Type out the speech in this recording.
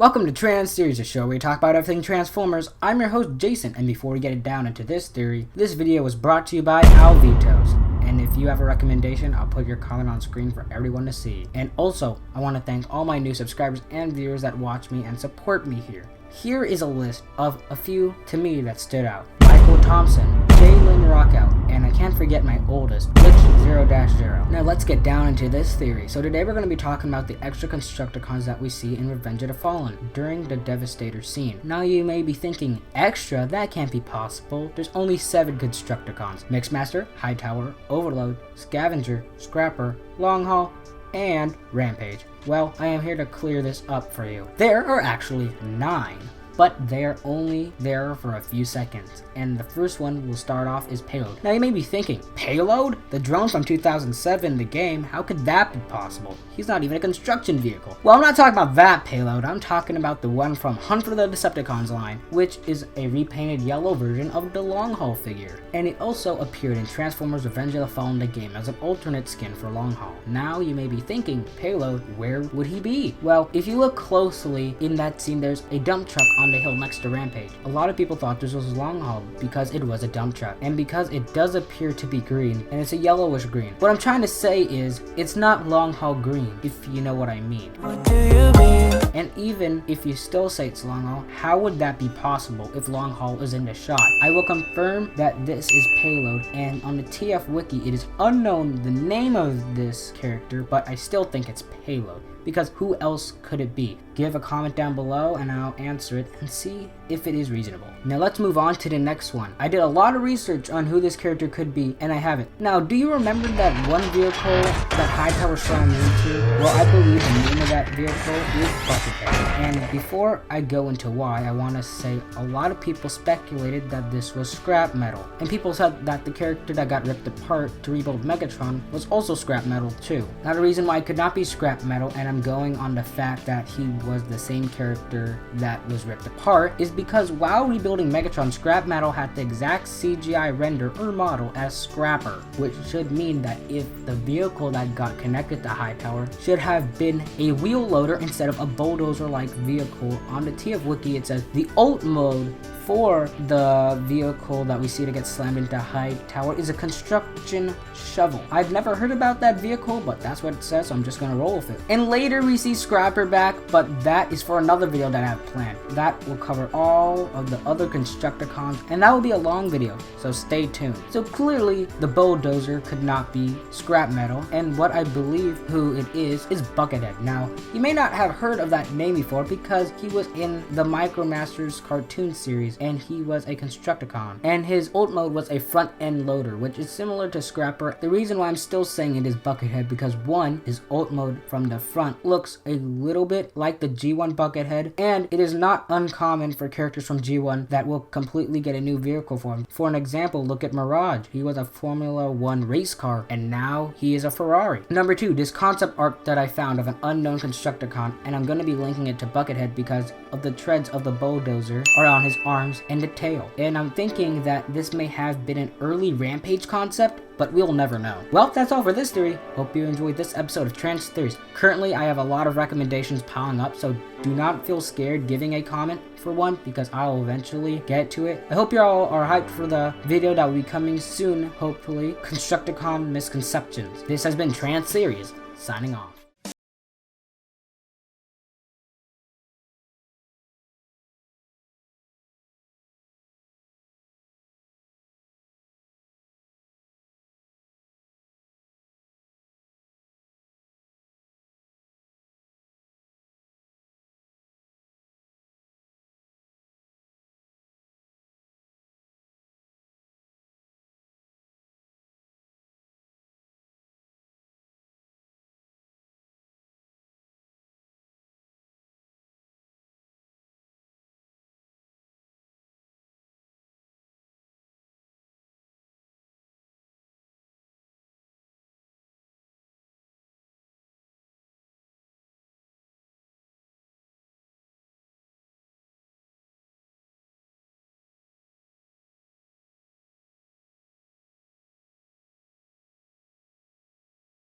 Welcome to Trans Series, a show where we talk about everything Transformers. I'm your host, Jason, and before we get it down into this theory, this video was brought to you by Alvitos. And if you have a recommendation, I'll put your comment on screen for everyone to see. And also, I want to thank all my new subscribers and viewers that watch me and support me here. Here is a list of a few, to me, that stood out. Michael Thompson, Jalen Rockout, and I can't forget my oldest, Glitch 0-0. Now let's get down into this theory. So today we're going to be talking about the extra constructicons that we see in Revenge of the Fallen during the Devastator scene. Now you may be thinking, extra? That can't be possible. There's only 7 constructicons. Mixmaster, Hightower, Overload, Scavenger, Scrapper, Long Haul, and Rampage. Well, I am here to clear this up for you. There are actually 9. But they're only there for a few seconds, and the first one we'll start off is Payload. Now you may be thinking, Payload? The drone from 2007, the game, how could that be possible? He's not even a construction vehicle. Well, I'm not talking about that Payload, I'm talking about the one from Hunt for the Decepticons line, which is a repainted yellow version of the Long Haul figure. And it also appeared in Transformers Revenge of the Fallen, the game, as an alternate skin for Long Haul. Now you may be thinking, Payload, where would he be? Well, if you look closely in that scene, there's a dump truck on the hill next to Rampage. A lot of people thought this was Long Haul because it was a dump truck, and because it does appear to be green, and it's a yellowish green. What I'm trying to say is, it's not Long Haul green, if you know what I mean. What do you mean? And even if you still say it's Long Haul, how would that be possible if Long Haul is in the shot? I will confirm that this is Payload, and on the TF wiki it is unknown the name of this character, but I still think it's Payload, because who else could it be? Give a comment down below and I'll answer it and see if it is reasonable. Now let's move on to the next one. I did a lot of research on who this character could be, and I haven't. Now, do you remember that one vehicle that Hightower slammed into? Well, I believe the name of that vehicle is Buckethead. And before I go into why, I want to say a lot of people speculated that this was scrap metal. And people said that the character that got ripped apart to rebuild Megatron was also scrap metal too. Now the reason why it could not be scrap metal, and I'm going on the fact that he was the same character that was ripped apart, is because while rebuilding Megatron, scrap metal had the exact CGI render or model as Scrapper, which should mean that if the vehicle that got connected to Hightower should have been a wheel loader instead of a bulldozer-like vehicle. On the TF wiki it says the alt mode for the vehicle that we see to get slammed into Hightower is a construction shovel. I've never heard about that vehicle, but that's what it says, so I'm just gonna roll with it. And later we see Scrapper back, but that is for another video that I have planned. That will cover all of the other Constructicons, and that will be a long video, so stay tuned. So clearly, the bulldozer could not be scrap metal, and what I believe who it is Buckethead. Now, you may not have heard of that name before because he was in the Micromasters cartoon series, and he was a Constructicon, and his ult mode was a front end loader, which is similar to Scrapper. The reason why I'm still saying it is Buckethead because one, his ult mode from the front looks a little bit like the G1 Buckethead, and it is not uncommon for characters from G1 that will completely get a new vehicle form. For an example, look at Mirage. He was a Formula 1 race car, and now he is a Ferrari. Number 2, this concept art that I found of an unknown Constructicon, and I'm going to be linking it to Buckethead because of the treads of the bulldozer are on his arms and the tail. And I'm thinking that this may have been an early Rampage concept, but we'll never know. Well, that's all for this theory. Hope you enjoyed this episode of Trans Theories. Currently, I have a lot of recommendations piling up, so do not feel scared giving a comment for one, because I'll eventually get to it. I hope you all are hyped for the video that will be coming soon, hopefully. Constructicon Misconceptions. This has been Trans Theories, signing off.